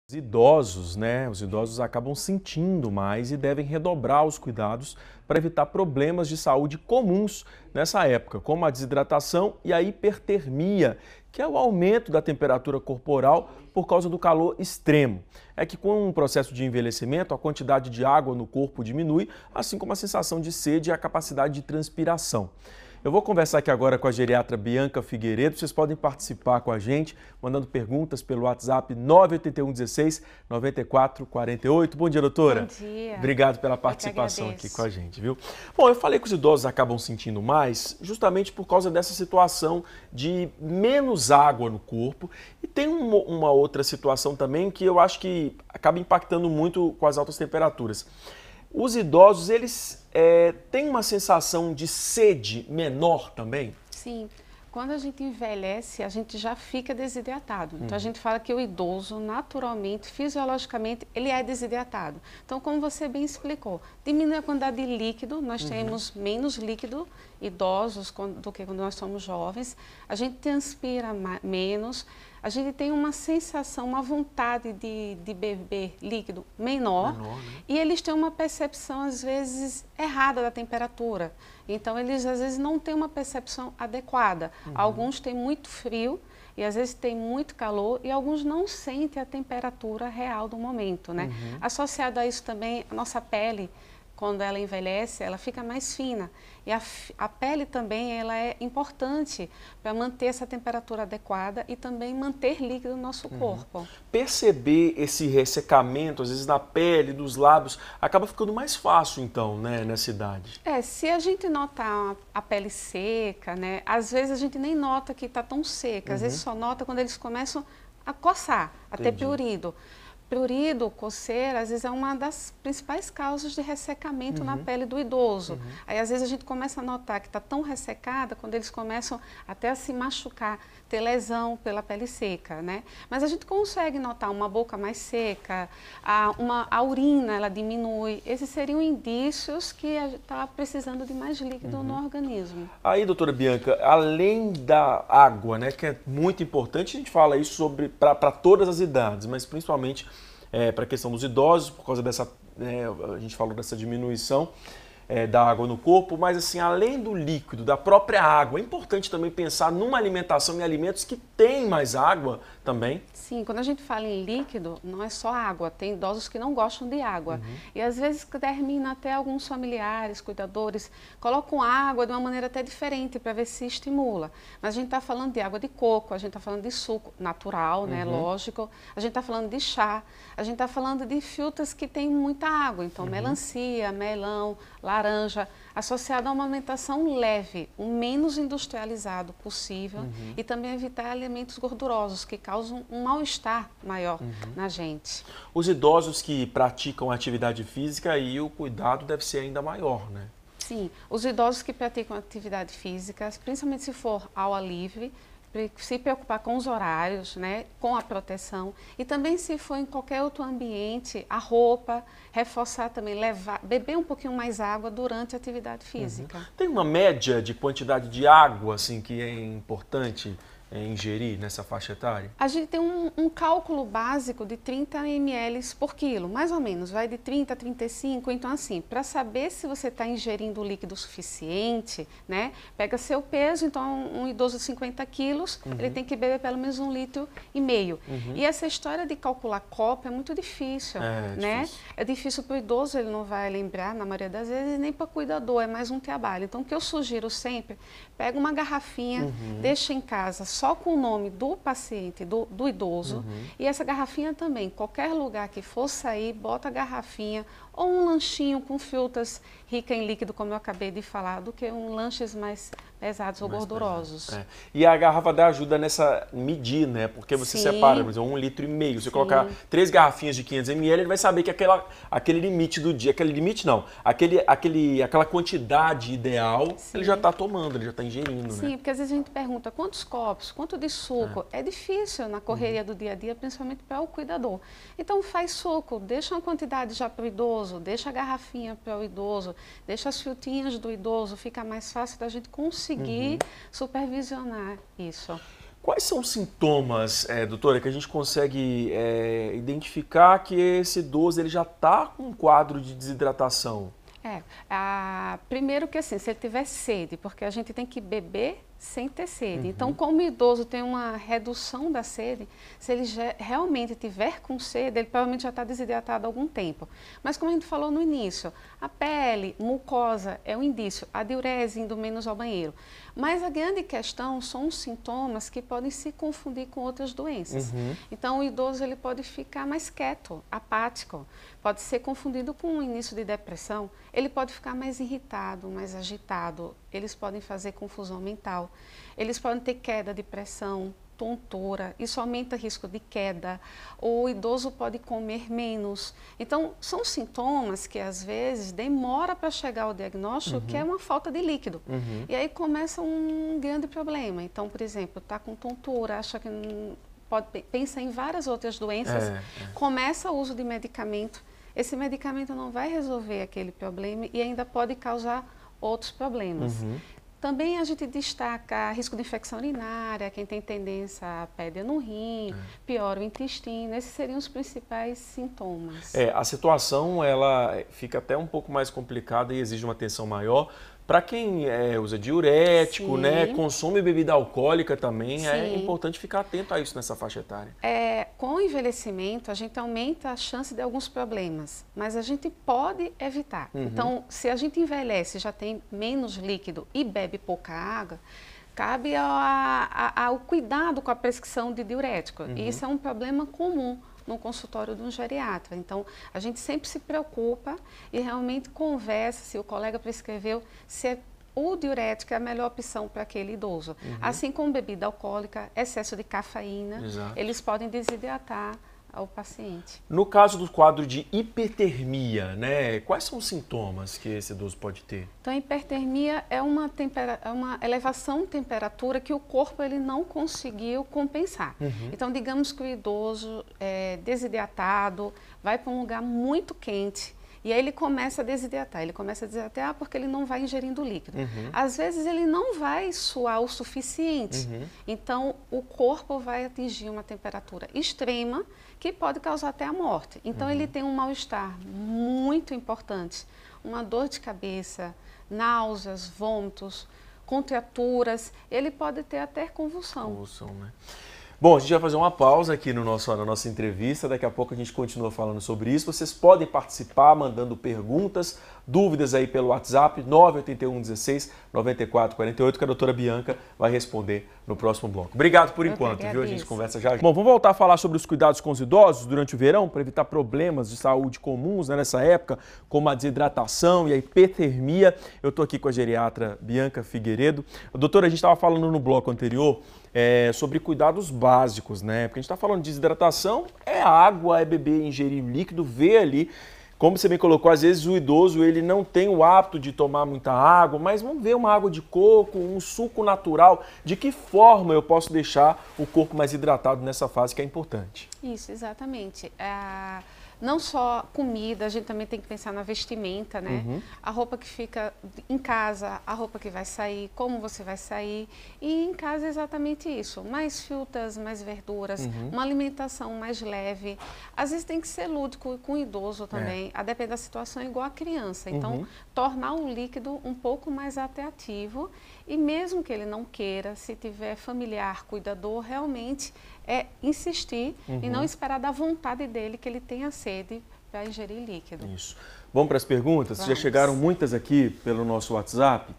Os idosos, né? Os idosos acabam sentindo mais e devem redobrar os cuidados para evitar problemas de saúde comuns nessa época, como a desidratação e a hipertermia, que é o aumento da temperatura corporal por causa do calor extremo. É que com o processo de envelhecimento, a quantidade de água no corpo diminui, assim como a sensação de sede e a capacidade de transpiração. Eu vou conversar aqui agora com a geriatra Bianca Figueiredo. Vocês podem participar com a gente, mandando perguntas pelo WhatsApp 981 16 94 48. Bom dia, doutora. Bom dia. Obrigado pela participação aqui com a gente, viu? Bom, eu falei que os idosos acabam sentindo mais justamente por causa dessa situação de menos água no corpo. E tem uma outra situação também que eu acho que acaba impactando muito com as altas temperaturas. Os idosos, eles têm uma sensação de sede menor também? Sim. Quando a gente envelhece, a gente já fica desidratado. Então, a gente fala que o idoso, naturalmente, fisiologicamente, ele é desidratado. Então, como você bem explicou, diminui a quantidade de líquido, nós temos menos líquido idosos do que quando nós somos jovens, a gente transpira menos, a gente tem uma sensação, uma vontade de beber líquido menor, né? E eles têm uma percepção, às vezes, errada da temperatura. Então, eles, às vezes, não têm uma percepção adequada. Alguns têm muito frio e, às vezes, têm muito calor e alguns não sentem a temperatura real do momento, né? Associado a isso também, a nossa pele, quando ela envelhece, ela fica mais fina. E a pele também ela é importante para manter essa temperatura adequada e também manter líquido no nosso corpo. Perceber esse ressecamento, às vezes na pele, dos lábios, acaba ficando mais fácil então, né, nessa idade. Se a gente notar a pele seca, né, às vezes a gente nem nota que está tão seca, às vezes só nota quando eles começam a coçar, a ter prurido. Prurido, coceira, às vezes é uma das principais causas de ressecamento na pele do idoso. Aí, às vezes, a gente começa a notar que está tão ressecada quando eles começam até a se machucar, ter lesão pela pele seca, né? Mas a gente consegue notar uma boca mais seca, a urina, ela diminui. Esses seriam indícios que a gente está precisando de mais líquido no organismo. Aí, doutora Bianca, além da água, né, que é muito importante, a gente fala isso para todas as idades, mas principalmente para a questão dos idosos, por causa dessa, a gente falou dessa diminuição da água no corpo, mas assim, além do líquido, da própria água, é importante também pensar numa alimentação em alimentos que têm mais água também. Sim, quando a gente fala em líquido, não é só água, tem idosos que não gostam de água. E às vezes termina até alguns familiares, cuidadores, colocam água de uma maneira até diferente para ver se estimula. Mas a gente está falando de água de coco, a gente está falando de suco natural, né, lógico, a gente está falando de chá, a gente está falando de frutas que têm muita água, então melancia, melão, laranja, associado a uma alimentação leve, o menos industrializado possível e também evitar alimentos gordurosos que causam um mal-estar maior na gente. Os idosos que praticam atividade física, aí o cuidado deve ser ainda maior, né? Sim, os idosos que praticam atividade física, principalmente se for ao ar livre, se preocupar com os horários, né, com a proteção e também se for em qualquer outro ambiente, a roupa, reforçar também, beber um pouquinho mais água durante a atividade física. Tem uma média de quantidade de água assim que é importante ingerir nessa faixa etária? A gente tem um cálculo básico de 30 ml por quilo, mais ou menos, vai de 30 a 35. Então, assim, para saber se você está ingerindo líquido suficiente, né, pega seu peso, então um idoso de 50 quilos, ele tem que beber pelo menos 1,5 litro. E essa história de calcular copo é muito difícil, né? Difícil. É difícil para o idoso, ele não vai lembrar, na maioria das vezes, nem para o cuidador, é mais um trabalho. Então, o que eu sugiro sempre, pega uma garrafinha, deixa em casa, só com o nome do paciente, do idoso, e essa garrafinha também, qualquer lugar que for sair, bota a garrafinha, ou um lanchinho com frutas ricas em líquido, como eu acabei de falar, do que lanches mais pesados ou gordurosos. E a garrafa dá ajuda nessa medir, né? Porque você separa, por exemplo, 1,5 litro. Se colocar 3 garrafinhas de 500 ml, ele vai saber que aquele limite do dia, aquele limite não, aquela quantidade ideal, ele já está tomando, ele já está ingerindo, né? Sim, porque às vezes a gente pergunta quantos copos, quanto de suco. É difícil na correria do dia a dia, principalmente para o cuidador. Então faz suco, deixa uma quantidade já para o idoso, deixa a garrafinha para o idoso, deixa as frutinhas do idoso, fica mais fácil da gente conseguir supervisionar isso. Quais são os sintomas, doutora, que a gente consegue identificar que esse idoso ele já está com um quadro de desidratação? Primeiro que assim, se ele tiver sede, porque a gente tem que beber sem ter sede. Então, como o idoso tem uma redução da sede, se ele realmente tiver com sede, ele provavelmente já está desidratado há algum tempo. Mas como a gente falou no início, a pele, mucosa é um indício, a diurese indo menos ao banheiro. Mas a grande questão são os sintomas que podem se confundir com outras doenças. Então, o idoso ele pode ficar mais quieto, apático, pode ser confundido com o início de depressão, ele pode ficar mais irritado, mais agitado, eles podem fazer confusão mental, eles podem ter queda de pressão, tontura, isso aumenta o risco de queda, o idoso pode comer menos. Então, são sintomas que às vezes demora para chegar ao diagnóstico, que é uma falta de líquido. E aí começa um grande problema. Então, por exemplo, está com tontura, acha que pensa em várias outras doenças, começa o uso de medicamento. Esse medicamento não vai resolver aquele problema e ainda pode causar outros problemas. Também a gente destaca risco de infecção urinária, quem tem tendência a pedra no rim, piora o intestino, esses seriam os principais sintomas. A situação ela fica até um pouco mais complicada e exige uma atenção maior. Para quem usa diurético, né, consome bebida alcoólica também, é importante ficar atento a isso nessa faixa etária. Com o envelhecimento, a gente aumenta a chance de alguns problemas, mas a gente pode evitar. Então, se a gente envelhece, já tem menos líquido e bebe pouca água, cabe ao cuidado com a prescrição de diurético. E isso é um problema comum no consultório de um geriatra. Então, a gente sempre se preocupa e realmente conversa se o colega prescreveu, se o diurético é a melhor opção para aquele idoso. Assim como bebida alcoólica, excesso de cafeína, eles podem desidratar ao paciente. No caso do quadro de hipertermia, né, quais são os sintomas que esse idoso pode ter? Então, a hipertermia é uma elevação de temperatura que o corpo ele não conseguiu compensar. Então, digamos que o idoso é desidratado, vai para um lugar muito quente, e aí ele começa a desidratar. Ele começa a desidratar porque ele não vai ingerindo líquido. Às vezes ele não vai suar o suficiente. Então o corpo vai atingir uma temperatura extrema que pode causar até a morte. Então ele tem um mal-estar muito importante, uma dor de cabeça, náuseas, vômitos, contraturas. Ele pode ter até convulsão. Convulsão, né? Bom, a gente vai fazer uma pausa aqui na nossa entrevista, daqui a pouco a gente continua falando sobre isso. Vocês podem participar mandando perguntas, dúvidas aí pelo WhatsApp 981 16 94 48, que a doutora Bianca vai responder no próximo bloco. Obrigado por enquanto, viu? A gente conversa já. Bom, vamos voltar a falar sobre os cuidados com os idosos durante o verão, para evitar problemas de saúde comuns, né, nessa época, como a desidratação e a hipertermia. Eu estou aqui com a geriatra Bianca Figueiredo. Doutora, a gente estava falando no bloco anterior sobre cuidados básicos, né? Porque a gente está falando de desidratação, é água, é beber, ingerir líquido, ver ali. Como você bem colocou, às vezes o idoso ele não tem o hábito de tomar muita água, mas vamos ver uma água de coco, um suco natural. De que forma eu posso deixar o corpo mais hidratado nessa fase que é importante? Isso, exatamente. Não só comida, a gente também tem que pensar na vestimenta, né? A roupa que fica em casa, a roupa que vai sair, como você vai sair. E em casa é exatamente isso, mais frutas, mais verduras, uma alimentação mais leve. Às vezes tem que ser lúdico com o idoso também, a depender da situação, igual a criança. Então, tornar o líquido um pouco mais atrativo e mesmo que ele não queira, se tiver familiar, cuidador, realmente insistir e não esperar da vontade dele que ele tenha sede para ingerir líquido. Isso. Vamos para as perguntas? Vamos. Já chegaram muitas aqui pelo nosso WhatsApp.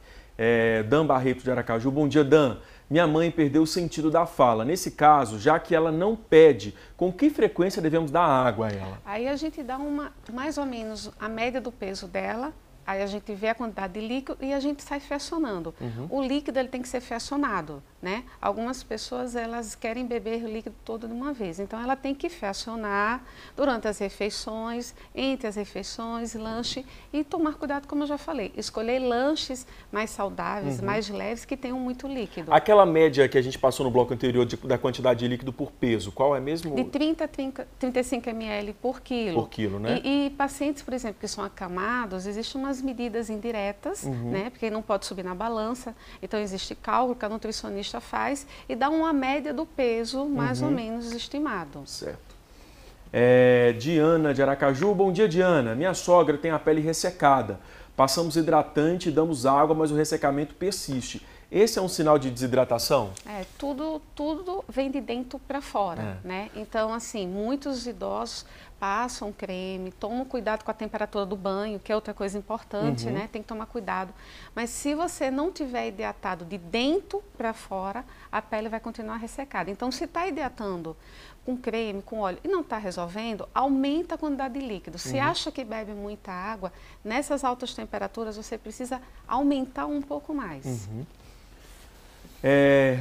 Dan Barreto de Aracaju. Bom dia, Dan. Minha mãe perdeu o sentido da fala. Nesse caso, já que ela não pede, com que frequência devemos dar água a ela? Aí a gente dá mais ou menos a média do peso dela. Aí a gente vê a quantidade de líquido e a gente sai fracionando. O líquido ele tem que ser fracionado, né? Algumas pessoas elas querem beber o líquido todo de uma vez. Então ela tem que fracionar durante as refeições, entre as refeições, lanche e tomar cuidado, como eu já falei. Escolher lanches mais saudáveis, mais leves, que tenham muito líquido. Aquela média que a gente passou no bloco anterior da quantidade de líquido por peso, qual é mesmo? De 30 a 35 ml por quilo. Por quilo, né? E pacientes, por exemplo, que são acamados, existem umas medidas indiretas, né? Porque não pode subir na balança. Então existe cálculo que a nutricionista caixa faz e dá uma média do peso mais ou menos estimado. Certo. Diana de Aracaju, bom dia, Diana. Minha sogra tem a pele ressecada. Passamos hidratante e damos água, mas o ressecamento persiste. Esse é um sinal de desidratação? Tudo vem de dentro para fora, né? Então, assim, muitos idosos passam creme, tomam cuidado com a temperatura do banho, que é outra coisa importante, né? Tem que tomar cuidado. Mas se você não tiver hidratado de dentro para fora, a pele vai continuar ressecada. Então, se está hidratando com creme, com óleo e não está resolvendo, aumenta a quantidade de líquido. Se acha que bebe muita água, nessas altas temperaturas você precisa aumentar um pouco mais.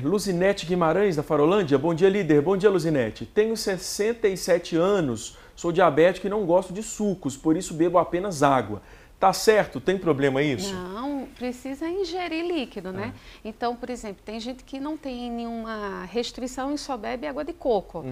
Luzinete Guimarães, da Farolândia. Bom dia, líder. Bom dia, Luzinete. Tenho 67 anos, sou diabético e não gosto de sucos, por isso bebo apenas água. Tá certo? Tem problema isso? Não, precisa ingerir líquido, né? Então, por exemplo, tem gente que não tem nenhuma restrição e só bebe água de coco.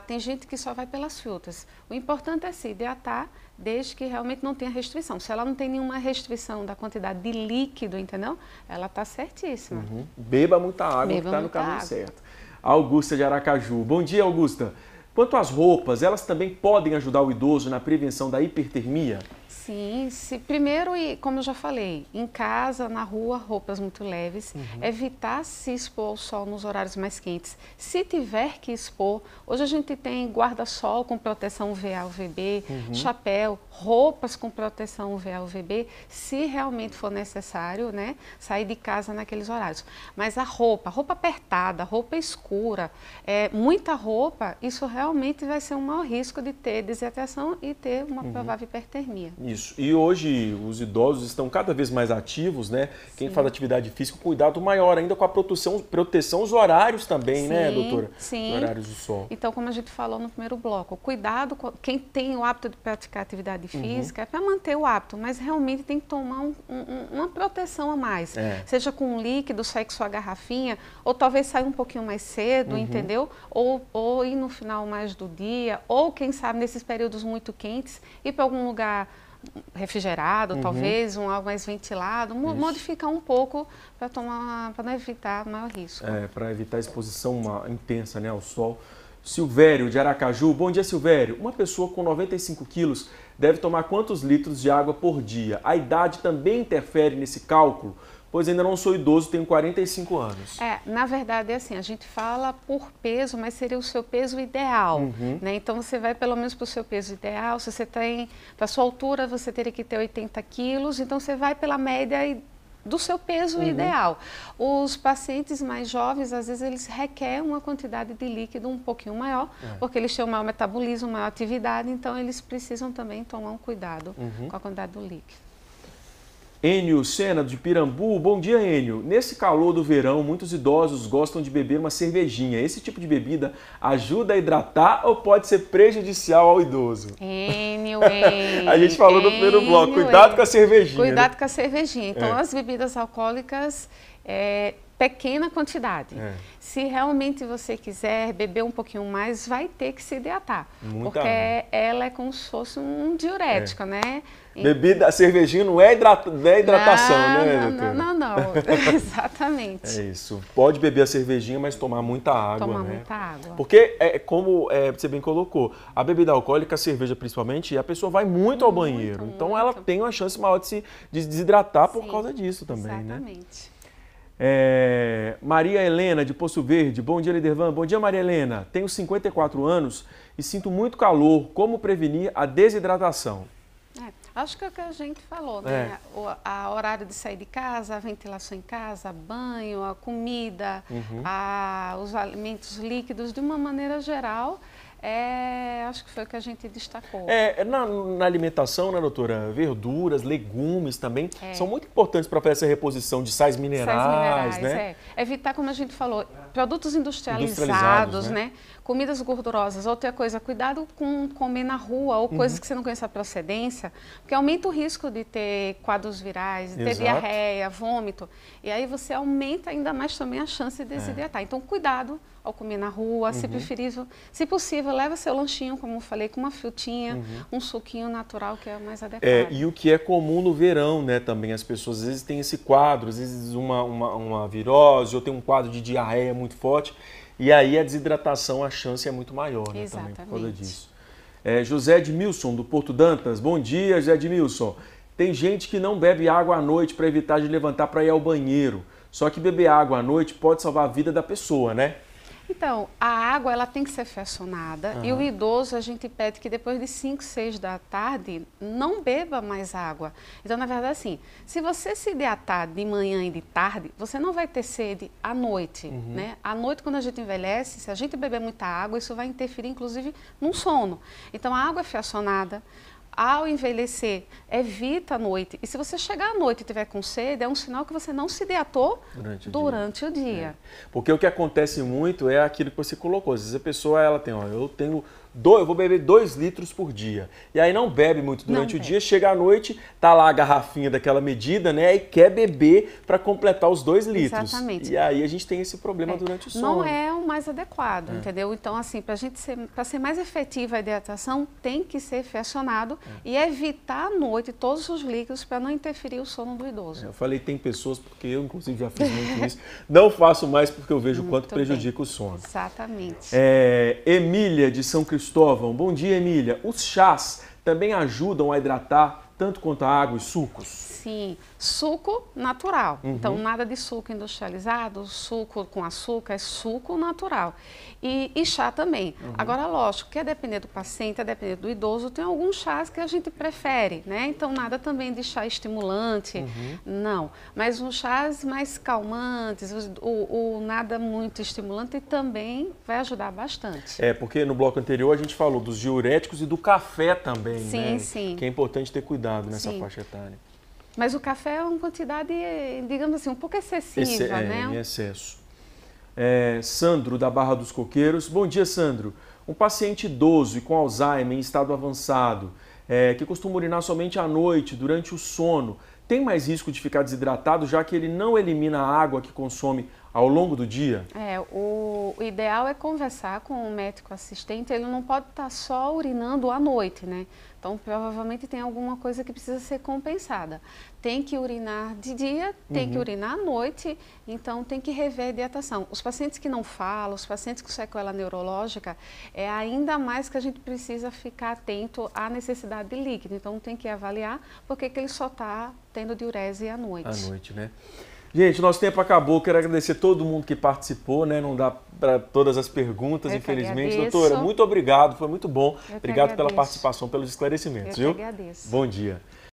Tem gente que só vai pelas frutas. O importante é se hidratar, desde que realmente não tenha restrição. Se ela não tem nenhuma restrição da quantidade de líquido, entendeu? Ela está certíssima. Beba muita água, que está no caminho certo. Augusta de Aracaju. Bom dia, Augusta. Quanto às roupas, elas também podem ajudar o idoso na prevenção da hipertermia? Sim, primeiro, como eu já falei, em casa, na rua, roupas muito leves, evitar se expor ao sol nos horários mais quentes. Se tiver que expor, hoje a gente tem guarda-sol com proteção UVA, UVB, chapéu, roupas com proteção UVA, UVB, se realmente for necessário, né, sair de casa naqueles horários. Mas a roupa apertada, roupa escura, muita roupa, isso realmente vai ser um maior risco de ter desidratação e ter uma provável hipertermia. Isso. E hoje os idosos estão cada vez mais ativos, né? Quem faz atividade física, cuidado maior ainda com a proteção os horários também, né, doutora? Sim. Os horários do sol. Então, como a gente falou no primeiro bloco, cuidado com quem tem o hábito de praticar atividade física, é para manter o hábito, mas realmente tem que tomar uma proteção a mais. Seja com um líquido, sair com sua garrafinha, ou talvez sair um pouquinho mais cedo, entendeu? Ou ir no final mais do dia, ou quem sabe nesses períodos muito quentes, ir para algum lugar refrigerado, talvez, algo mais ventilado, modificar um pouco para não evitar maior risco. Para evitar a exposição intensa, né, ao sol. Silvério, de Aracaju. Bom dia, Silvério. Uma pessoa com 95 quilos deve tomar quantos litros de água por dia? A idade também interfere nesse cálculo? Pois ainda não sou idoso, tenho 45 anos. Na verdade, é assim, a gente fala por peso, mas seria o seu peso ideal, né? Então, você vai pelo menos para o seu peso ideal. Se você tem, para a sua altura, você teria que ter 80 quilos, então você vai pela média do seu peso ideal. Os pacientes mais jovens, às vezes, eles requerem uma quantidade de líquido um pouquinho maior, porque eles têm um maior metabolismo, maior atividade, então eles precisam também tomar um cuidado com a quantidade do líquido. Enio Sena, de Pirambu. Bom dia, Enio. Nesse calor do verão, muitos idosos gostam de beber uma cervejinha. Esse tipo de bebida ajuda a hidratar ou pode ser prejudicial ao idoso? Enio. A gente falou no primeiro bloco, cuidado com a cervejinha. Cuidado com a cervejinha. Então, as bebidas alcoólicas, pequena quantidade. Se realmente você quiser beber um pouquinho mais, vai ter que se hidratar. Porque ela é como se fosse um diurético, né? Bebida, a cervejinha não é hidratação, né, doutora? Não. Exatamente. É isso. Pode beber a cervejinha, mas tomar muita água, Tomar né? muita água. Porque, como você bem colocou, a bebida alcoólica, a cerveja principalmente, a pessoa vai muito ao banheiro. Então, ela tem uma chance maior de desidratar por causa disso também, né? Exatamente. Maria Helena, de Poço Verde. Bom dia, Lidervan. Bom dia, Maria Helena. Tenho 54 anos e sinto muito calor. Como prevenir a desidratação? Acho que é o que a gente falou, né? O horário de sair de casa, a ventilação em casa, banho, a comida, os alimentos líquidos, de uma maneira geral, acho que foi o que a gente destacou. Na alimentação, né, doutora? Verduras, legumes também são muito importantes para fazer essa reposição de sais minerais, né? Evitar, como a gente falou, produtos industrializados, né? né? Comidas gordurosas. Outra coisa, cuidado com comer na rua ou coisas que você não conhece a procedência, porque aumenta o risco de ter quadros virais, de ter diarreia, vômito. E aí você aumenta ainda mais também a chance de desidratar. Então, cuidado ao comer na rua, se preferível, se possível, leva seu lanchinho, como eu falei, com uma frutinha, um suquinho natural que é o mais adequado. E o que é comum no verão, né, também, as pessoas às vezes têm esse quadro, às vezes uma virose ou tem um quadro de diarreia muito forte, e aí a desidratação, a chance é muito maior, né, também por causa disso. José Edmilson, do Porto Dantas, bom dia, José Edmilson. Tem gente que não bebe água à noite para evitar de levantar para ir ao banheiro, só que beber água à noite pode salvar a vida da pessoa, né? Então, a água ela tem que ser fracionada e o idoso a gente pede que depois de 5, 6 da tarde não beba mais água. Então, na verdade, assim, se você se hidratar de manhã e de tarde, você não vai ter sede à noite, né? À noite, quando a gente envelhece, se a gente beber muita água, isso vai interferir, inclusive, no sono. Então, a água é fracionada. Ao envelhecer, evita a noite. E se você chegar à noite e tiver com sede, é um sinal que você não se hidratou durante o dia. Porque o que acontece muito é aquilo que você colocou. Às vezes a pessoa ela tem, eu vou beber 2 litros por dia. E aí não bebe muito durante o dia, chega à noite, tá lá a garrafinha daquela medida, né? E quer beber para completar os 2 litros. Exatamente. E aí a gente tem esse problema durante o sono. Não é o mais adequado, entendeu? Então, assim, para ser mais efetiva a hidratação, tem que ser fracionado e evitar à noite todos os líquidos para não interferir o sono do idoso. Eu falei tem pessoas, porque eu inclusive já fiz muito isso, não faço mais porque eu vejo o quanto prejudica o sono. Exatamente. Emília de São Cristóvão, bom dia, Emília. Os chás também ajudam a hidratar tanto quanto a água e sucos? Sim, suco natural. Então, nada de suco industrializado, suco com açúcar, é suco natural. E chá também. Agora, lógico, que a depender do paciente, a depender do idoso, tem alguns chás que a gente prefere, né? Então, nada também de chá estimulante, não. Mas uns chás mais calmantes, o nada muito estimulante também vai ajudar bastante. Porque no bloco anterior a gente falou dos diuréticos e do café também, sim, né? Sim. Que é importante ter cuidado nessa faixa etária. Mas o café é uma quantidade, digamos assim, um pouco excessiva, né? Em excesso. Sandro, da Barra dos Coqueiros. Bom dia, Sandro. Um paciente idoso e com Alzheimer em estado avançado, que costuma urinar somente à noite, durante o sono, tem mais risco de ficar desidratado, já que ele não elimina a água que consome ao longo do dia? O ideal é conversar com o médico assistente, ele não pode estar só urinando à noite, né? Então, provavelmente tem alguma coisa que precisa ser compensada. Tem que urinar de dia, tem que urinar à noite, então tem que rever a hidratação. Os pacientes que não falam, os pacientes com sequela neurológica, é ainda mais que a gente precisa ficar atento à necessidade de líquido. Então, tem que avaliar porque que ele só está tendo diurese à noite. À noite, né? Gente, nosso tempo acabou. Quero agradecer todo mundo que participou, né? Não dá para todas as perguntas, infelizmente. Doutora, muito obrigado, foi muito bom. Obrigado pela participação, pelos esclarecimentos, viu? Eu que agradeço. Bom dia.